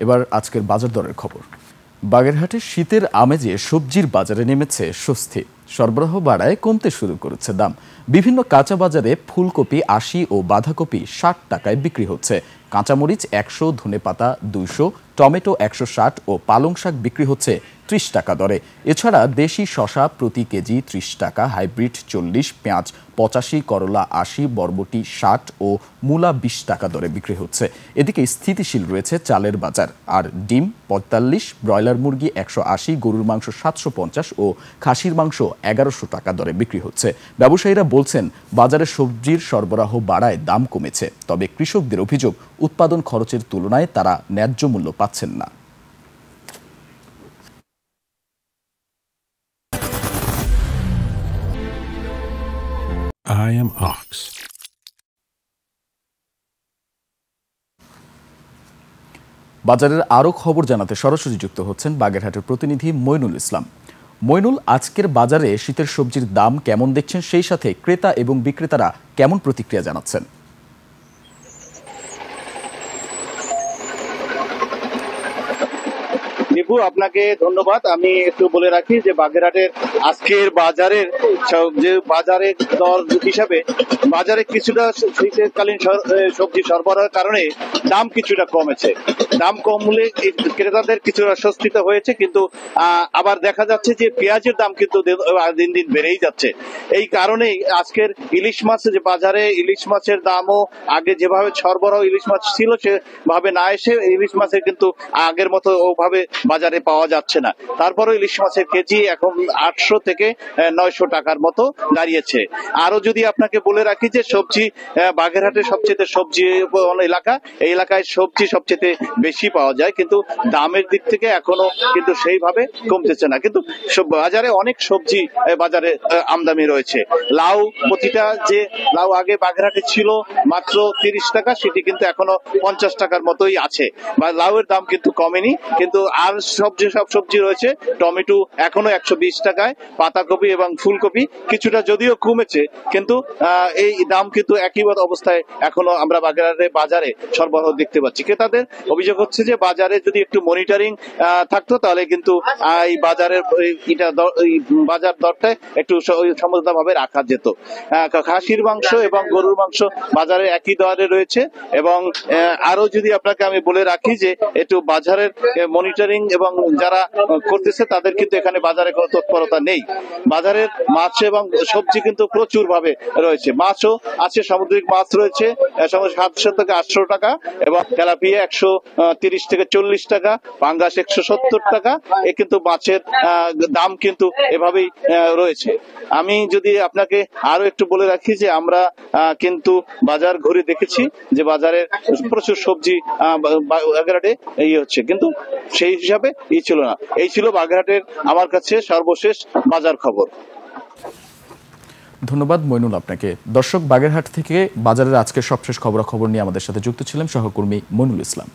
এবার আজকের বাজার দরের খবর। বাগেরহাটে শীতের আমেজে সবজির বাজারে নেমেছে স্বস্তি। সরবরাহ বাড়ায় কমতে শুরু করেছে দাম। বিভিন্ন কাঁচা বাজারে ফুলকপি ৮০ ও বাঁধাকপি ৬০ টাকায় বিক্রি হচ্ছে। কাঁচামরিচ ১০০, ধনেপাতা ২০০, টমেটো ১৬০ ও পালং শাক বিক্রি হচ্ছে ৩০ টাকা দরে। এছাড়া দেশি শসা প্রতি কেজি ৩০ টাকা, হাইব্রিড ৪০, পেঁয়াজ ৮৫, করলা ৮০, বরবটি ৬০ ও মূলা ২০ টাকা দরে বিক্রি হচ্ছে। এদিকে স্থিতিশীল রয়েছে চালের বাজার। আর ডিম ৪৫, ব্রয়লার মুরগি ১৮০, গরুর মাংস ৭৫০ ও খাসির মাংস ১১০০ টাকা দরে বিক্রি হচ্ছে। ব্যবসায়ীরা বলছেন, বাজারে সবজির সরবরাহ বাড়ায় দাম কমেছে। তবে কৃষকদের অভিযোগ, উৎপাদন খরচের তুলনায় তারা ন্যায্য মূল্য পাচ্ছেন না। I am Ox. বাজারের আরও খবর জানাতে সরাসরি যুক্ত হচ্ছেন বাগেরহাটের প্রতিনিধি মইনুল ইসলাম। মইনুল, আজকের বাজারে শীতের সবজির দাম কেমন দেখছেন, সেই সাথে ক্রেতা এবং বিক্রেতারা কেমন প্রতিক্রিয়া জানাচ্ছেন? আপনাকে ধন্যবাদ। আমি একটু বলে রাখি যে বাগেরহাটের আজকের বাজারের যে বাজারের দর হিসাবে বাজারে কিছুটা শীতকালীন সবজি সরবরাহের কারণে দাম কিছুটা কমেছে। দাম কমলে ক্রেতাদের কিছুটা স্বস্তিত হয়েছে, কিন্তু আবার দেখা যাচ্ছে যে পেঁয়াজের দাম কিন্তু দিন দিন বেড়েই যাচ্ছে। এই কারণেই আজকের ইলিশ মাছ যে বাজারে ইলিশ মাছের দামও আগে যেভাবে সরবরাহ ইলিশ মাছ ছিল সেভাবে না এসে ইলিশ মাছের কিন্তু আগের মতো ওভাবে বাজারে পাওয়া যাচ্ছে না। তারপরে ইলিশ মাছের কেজি এখন ৮০০ থেকে ৯০০ টাকার মতো দাঁড়িয়েছে। আরো যদি আপনাকে বলে রাখি যে সবজি বাগেরহাটের সবচেয়ে সবজি এলাকা, এই এলাকায় সবজি সবচেয়ে বেশি পাওয়া যায়, কিন্তু দামের দিক থেকে এখনো কিন্তু সেইভাবে কমতেছে না। কিন্তু বাজারে অনেক সবজি বাজারে আমদানি রয়েছে। লাউ, প্রতিটা যে লাউ আগে বাগেরহাটে ছিল মাত্র ৩০ টাকা, সেটি কিন্তু এখনো ৫০ টাকার মতোই আছে। লাউয়ের দাম কিন্তু কমেনি। কিন্তু আর সব সবজি রয়েছে, টমেটো এখনো ১২০ টাকায়, পাতাকপি এবং ফুলকপি কিছুটা যদিও কমেছে, কিন্তু এই দাম কিন্তু একই অবস্থায় এখনো আমরা বাজারে সরবরাহ দেখতে পাচ্ছি। ক্রেতাদের অভিযোগ হচ্ছে যে বাজারে যদি একটু মনিটরিং থাকতো তাহলে কিন্তু এই বাজারের বাজার দরটা একটু সমঝোতাভাবে রাখা যেত। খাসির মাংস এবং গরুর মাংস বাজারে একই দরে রয়েছে। এবং আরো যদি আপনাকে আমি বলে রাখি যে একটু বাজারের মনিটরিং এবং যারা করতেছে তাদের কিন্তু এখানে বাজারে কোনো তৎপরতা নেই। বাজারের মাছ এবং সবজি কিন্তু প্রচুর ভাবে রয়েছে। মাছও আছে, সামুদ্রিক মাছ রয়েছে ৭০০ থেকে ৮০০ টাকা, এবং তেলাপিয়া ১৩০ থেকে ৪০ টাকা, পাঙ্গাস ১৭০ টাকা। এ কিন্তু মাছের দাম কিন্তু এভাবেই রয়েছে। আমি যদি আপনাকে আরো একটু বলে রাখি যে আমরা কিন্তু বাজার ঘুরে দেখেছি যে বাজারে প্রচুর সবজি বাগেরহাটে হচ্ছে, কিন্তু সেই হিসাবে ছিল না। এই ছিল বাগেরহাটের আমার কাছে সর্বশেষ বাজার খবর। ধন্যবাদ মইনুল আপনাকে। দর্শক, বাগেরহাট থেকে বাজারের আজকের সবশেষ খবরাখবর নিয়ে আমাদের সাথে যুক্ত ছিলেন সহকর্মী মইনুল ইসলাম।